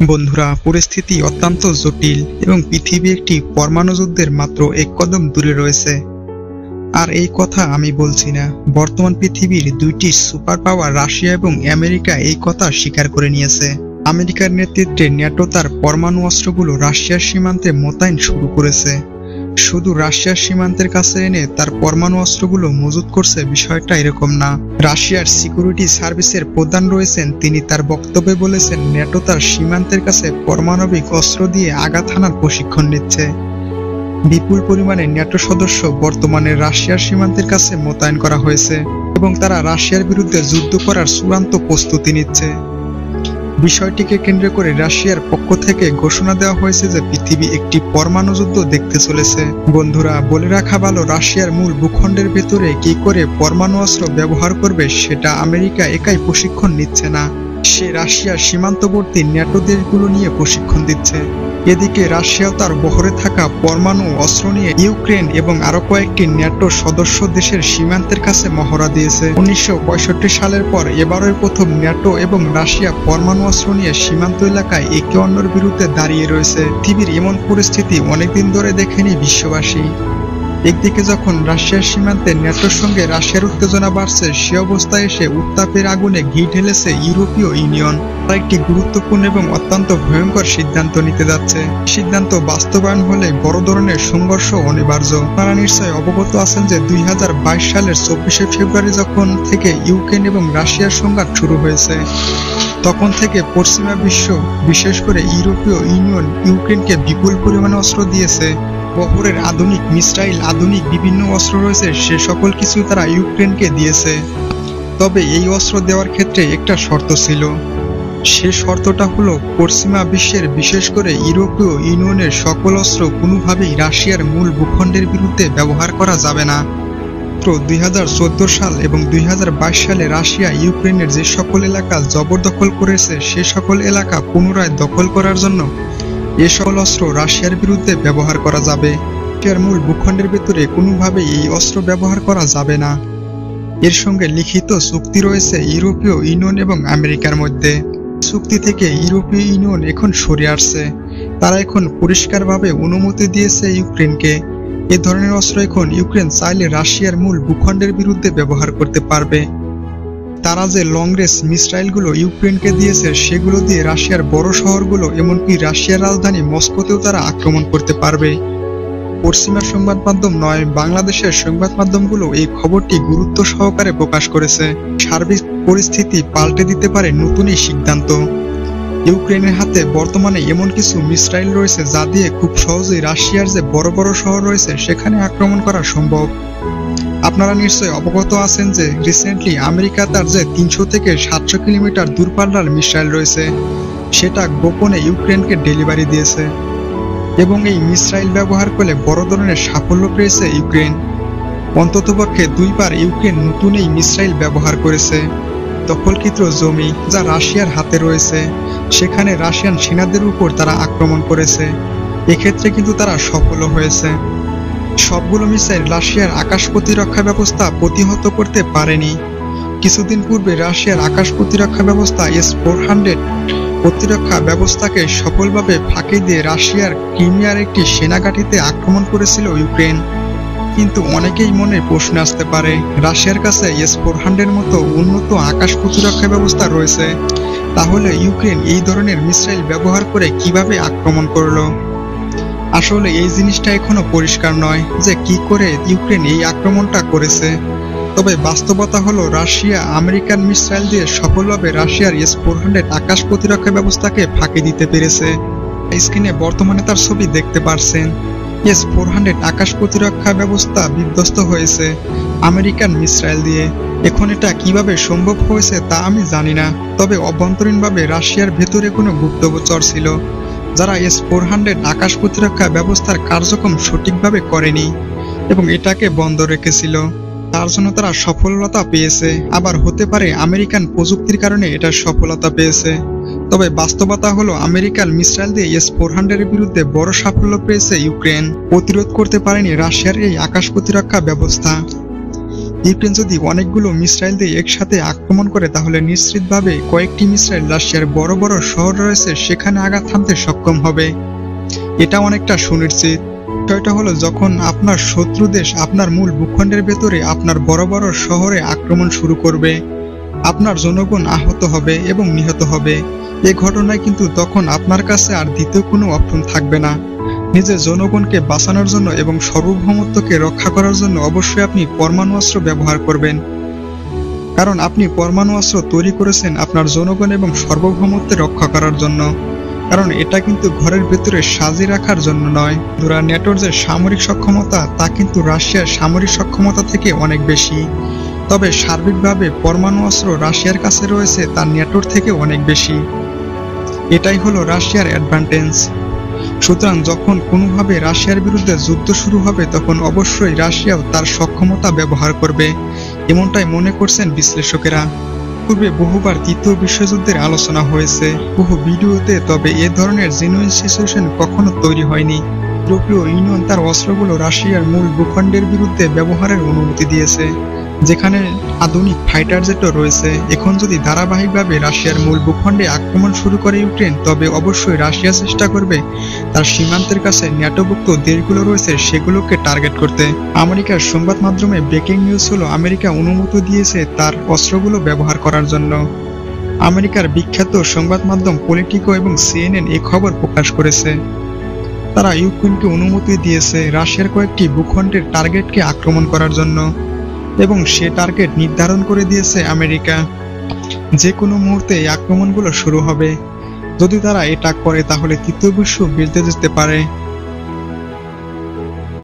বন্ধুরা, পরিস্থিতি অত্যন্ত জটিল এবং পৃথিবী একটি পরমাণু যুদ্ধের মাত্র এক কদম দূরে রয়েছে। আর এই কথা আমি বলছি না, বর্তমান পৃথিবীর দুইটি সুপার পাওয়ার রাশিয়া এবং আমেরিকা এই কথা স্বীকার করে নিয়েছে। আমেরিকার নেতৃত্বে ন্যাটো তার পরমাণু অস্ত্রগুলো রাশিয়ার সীমান্তে মোতায়েন শুরু করেছে। শুধু রাশিয়ার সীমান্তের কাছে এনে তার পরমাণু অস্ত্রগুলো মজুত করছে, বিষয়টা এরকম না। রাশিয়ার সিকিউরিটি সার্ভিসের প্রধান রয়েছেন, তিনি তার বক্তব্যে বলেছেন ন্যাটো তার সীমান্তের কাছে পারমাণবিক অস্ত্র দিয়ে আঘাত হানার প্রশিক্ষণ নিচ্ছে। বিপুল পরিমাণে ন্যাটো সদস্য বর্তমানে রাশিয়ার সীমান্তের কাছে মোতায়েন করা হয়েছে এবং তারা রাশিয়ার বিরুদ্ধে যুদ্ধ করার চূড়ান্ত প্রস্তুতি নিচ্ছে। বিষয়টিকে কেন্দ্র করে রাশিয়ার পক্ষ থেকে ঘোষণা দেওয়া হয়েছে যে পৃথিবী একটি পরমাণু যুদ্ধ দেখতে চলেছে। বন্ধুরা, বলে রাখা ভালো, রাশিয়ার মূল ভূখণ্ডের ভেতরে কি করে পরমাণু অস্ত্র ব্যবহার করবে সেটা আমেরিকা একাই প্রশিক্ষণ নিচ্ছে না, সে রাশিয়ার সীমান্তবর্তী ন্যাটো দেশগুলো নিয়ে প্রশিক্ষণ দিচ্ছে। এদিকে রাশিয়াও তার বহরে থাকা পরমাণু অস্ত্র নিয়ে ইউক্রেন এবং আরো কয়েকটি ন্যাটো সদস্য দেশের সীমান্তের কাছে মহড়া দিয়েছে। 1965 সালের পর এবারের প্রথম ন্যাটো এবং রাশিয়া পরমাণু অস্ত্র নিয়ে সীমান্ত এলাকায় একে অন্যের বিরুদ্ধে দাঁড়িয়ে রয়েছে। পৃথিবীর এমন পরিস্থিতি অনেকদিন ধরে দেখেনি বিশ্ববাসী। একদিকে যখন রাশিয়ার সীমান্তে ন্যাটোর সঙ্গে রাশিয়ার উত্তেজনা বাড়ছে, সে অবস্থায় এসে উত্তাপের আগুনে ঘি ঢেলেছে ইউরোপীয় ইউনিয়ন। তারা একটি গুরুত্বপূর্ণ এবং অত্যন্ত ভয়ঙ্কর সিদ্ধান্ত নিতে যাচ্ছে। সিদ্ধান্ত বাস্তবায়ন হলে বড় ধরনের সংঘর্ষ অনিবার্য। আপনারা নিশ্চয়ই অবগত আছেন যে 2022 সালের 24 ফেব্রুয়ারি যখন থেকে ইউক্রেন এবং রাশিয়ার সংঘাত শুরু হয়েছে, তখন থেকে পশ্চিমা বিশ্ব, বিশেষ করে ইউরোপীয় ইউনিয়ন, ইউক্রেনকে বিপুল পরিমাণে অস্ত্র দিয়েছে। বহরের আধুনিক মিসাইল, আধুনিক বিভিন্ন অস্ত্র রয়েছে, সে সকল কিছু তারা ইউক্রেনকে দিয়েছে। তবে এই অস্ত্র দেওয়ার ক্ষেত্রে একটা শর্ত ছিল। সে শর্তটা হলো পশ্চিমা বিশ্বের, বিশেষ করে ইউরোপীয় ইউনিয়নের সকল অস্ত্র কোনোভাবেই রাশিয়ার মূল ভূখণ্ডের বিরুদ্ধে ব্যবহার করা যাবে না। 2014 সাল এবং 2022 সালে রাশিয়া ইউক্রেনের যে সকল এলাকা জবরদখল করেছে, সে সকল এলাকা পুনরায় দখল করার জন্য এ সকল অস্ত্র রাশিয়ার বিরুদ্ধে ব্যবহার করা যাবে। রাশিয়ার মূল ভূখণ্ডের ভেতরে কোনোভাবেই এই অস্ত্র ব্যবহার করা যাবে না। এর সঙ্গে লিখিত চুক্তি রয়েছে ইউরোপীয় ইউনিয়ন এবং আমেরিকার মধ্যে। চুক্তি থেকে ইউরোপীয় ইউনিয়ন এখন সরে আসছে। তারা এখন পরিষ্কারভাবে অনুমতি দিয়েছে ইউক্রেনকে। এ ধরনের অস্ত্র এখন ইউক্রেন চাইলে রাশিয়ার মূল ভূখণ্ডের বিরুদ্ধে ব্যবহার করতে পারবে। তারা যে লং রেঞ্জ মিসাইলগুলো ইউক্রেনকে দিয়েছে, সেগুলো দিয়ে রাশিয়ার বড় শহরগুলো, এমনকি রাশিয়ার রাজধানী মস্কোতেও তারা আক্রমণ করতে পারবে। পশ্চিমা সংবাদ মাধ্যম নয়, বাংলাদেশের সংবাদ মাধ্যমগুলো এই খবরটি গুরুত্ব সহকারে প্রকাশ করেছে। সার্বিক পরিস্থিতি পাল্টে দিতে পারে নতুন এই সিদ্ধান্ত। ইউক্রেনের হাতে বর্তমানে এমন কিছু মিসাইল রয়েছে যা দিয়ে খুব সহজেই রাশিয়ার যে বড় বড় শহর রয়েছে সেখানে আক্রমণ করা সম্ভব। আপনারা নিশ্চয়ই অবগত আছেন যে রিসেন্টলি আমেরিকা তার যে 300 থেকে 700 কিলোমিটার দূরপাল্লার মিসাইল রয়েছে, সেটা গোপনে ইউক্রেনকে ডেলিভারি দিয়েছে এবং এই মিসাইল ব্যবহার করে বড় ধরনের সাফল্য পেয়েছে ইউক্রেন। অন্ততপক্ষে 2 বার ইউক্রেন নতুন এই মিসাইল ব্যবহার করেছে। দখলকৃত জমি যা রাশিয়ার হাতে রয়েছে, সেখানে রাশিয়ান সেনাদের উপর তারা আক্রমণ করেছে। এক্ষেত্রে কিন্তু তারা সফল হয়েছে। সবগুলো মিসাইল রাশিয়ার আকাশ প্রতিরক্ষা ব্যবস্থা প্রতিহত করতে পারেনি। কিছুদিন পূর্বে রাশিয়ার আকাশ প্রতিরক্ষা ব্যবস্থা S-400 প্রতিরক্ষা ব্যবস্থাকে সফলভাবে ফাঁকি দিয়ে রাশিয়ার ক্রিমিয়ার একটি সেনাঘাঁটিতে আক্রমণ করেছিল ইউক্রেন। কিন্তু অনেকেই মনে প্রশ্ন আসতে পারে, রাশিয়ার কাছে S-400 মতো উন্নত আকাশ প্রতিরক্ষা ব্যবস্থা রয়েছে, তাহলে ইউক্রেন এই ধরনের মিসাইল ব্যবহার করে কিভাবে আক্রমণ করলো? আসলে এই জিনিসটা এখনো পরিষ্কার নয় যে কি করে ইউক্রেন এই আক্রমণটা করেছে। তবে বাস্তবতা হলো রাশিয়া আমেরিকান মিসাইল দিয়ে সফলভাবে রাশিয়ার S-400 আকাশ প্রতিরক্ষা ব্যবস্থাকে ফাঁকি দিতে পেরেছে। স্ক্রিনে বর্তমানে তার ছবি দেখতে পারছেন। S-400 আকাশ প্রতিরক্ষা ব্যবস্থা বিধ্বস্ত হয়েছে আমেরিকান মিসাইল দিয়ে। এখন এটা কিভাবে সম্ভব হয়েছে তা আমি জানি না, তবে অভ্যন্তরীণভাবে রাশিয়ার ভেতরে কোনো গুপ্তচর ছিল যারা S-400 আকাশ প্রতিরক্ষা ব্যবস্থার কার্যক্রম সঠিকভাবে করেনি এবং এটাকে বন্ধ রেখেছিল। তার জন্য তারা সফলতা পেয়েছে। আবার হতে পারে আমেরিকান প্রযুক্তির কারণে এটা সফলতা পেয়েছে। তবে বাস্তবতা হলো আমেরিকান মিসাইল দিয়ে S-400 এর বিরুদ্ধে বড় সাফল্য পেয়েছে ইউক্রেন। প্রতিরোধ করতে পারেনি রাশিয়ার এই আকাশ প্রতিরক্ষা ব্যবস্থা। ইউক্রেন যদি অনেকগুলো মিসাইল দিয়ে একসাথে আক্রমণ করে তাহলে নিশ্চিতভাবে কয়েকটি মিসাইল রাশিয়ার বড় বড় শহর রয়েছে সেখানে আঘাত হানতে সক্ষম হবে। এটা অনেকটা সুনিশ্চিত। বিষয়টা হলো যখন আপনার শত্রু দেশ আপনার মূল ভূখণ্ডের ভেতরে আপনার বড় বড় শহরে আক্রমণ শুরু করবে, আপনার জনগণ আহত হবে এবং নিহত হবে। এ ঘটনায় কিন্তু তখন আপনার কাছে আর দ্বিতীয় কোনো অপশন থাকবে না। নিজের জনগণকে বাঁচানোর জন্য এবং সার্বভৌমত্বকে রক্ষা করার জন্য অবশ্যই আপনি পরমাণু অস্ত্র ব্যবহার করবেন, কারণ আপনি পরমাণু অস্ত্র তৈরি করেছেন আপনার জনগণ এবং সার্বভৌমত্ব রক্ষা করার জন্য, কারণ এটা কিন্তু ঘরের ভেতরে সাজিয়ে রাখার জন্য নয়। ন্যাটোর যে সামরিক সক্ষমতা তা কিন্তু রাশিয়ার সামরিক সক্ষমতা থেকে অনেক বেশি, তবে সার্বিকভাবে পরমাণু অস্ত্র রাশিয়ার কাছে রয়েছে তার ন্যাটোর থেকে অনেক বেশি। এটাই হলো রাশিয়ার অ্যাডভান্টেজ। সুতরাং যখন কোনোভাবে রাশিয়ার বিরুদ্ধে যুদ্ধ শুরু হবে তখন অবশ্যই রাশিয়াও তার সক্ষমতা ব্যবহার করবে, এমনটাই মনে করছেন বিশ্লেষকেরা। পূর্বে বহুবার তৃতীয় বিশ্বযুদ্ধের আলোচনা হয়েছে বহু ভিডিওতে, তবে এ ধরনের জেনুইন সিচুয়েশন কখনো তৈরি হয়নি। ইউরোপীয় ইউনিয়ন তার অস্ত্রগুলো রাশিয়ার মূল ভূখণ্ডের বিরুদ্ধে ব্যবহারের অনুমতি দিয়েছে, যেখানে আধুনিক ফাইটার জেটও রয়েছে। এখন যদি ধারাবাহিকভাবে রাশিয়ার মূল ভূখণ্ডে আক্রমণ শুরু করে ইউক্রেন, তবে অবশ্যই রাশিয়া চেষ্টা করবে তার সীমান্তের কাছে ন্যাটোভুক্ত দেশগুলো রয়েছে সেগুলোকে টার্গেট করতে। আমেরিকার সংবাদ মাধ্যমে ব্রেকিং নিউজ হলো আমেরিকা অনুমতি দিয়েছে তার অস্ত্রগুলো ব্যবহার করার জন্য। আমেরিকার বিখ্যাত সংবাদ মাধ্যম পলিটিকো এবং সিএনএন এই খবর প্রকাশ করেছে। তারা ইউক্রেনকে অনুমতি দিয়েছে রাশিয়ার কয়েকটি ভূখণ্ডের টার্গেটকে আক্রমণ করার জন্য, এবং সে টার্গেট নির্ধারণ করে দিয়েছে আমেরিকা। যে কোনো মুহূর্তে এই আক্রমণগুলো শুরু হবে। যদি তারা এটা করে তাহলে তৃতীয় বিশ্ব বেঁচে যেতে পারে।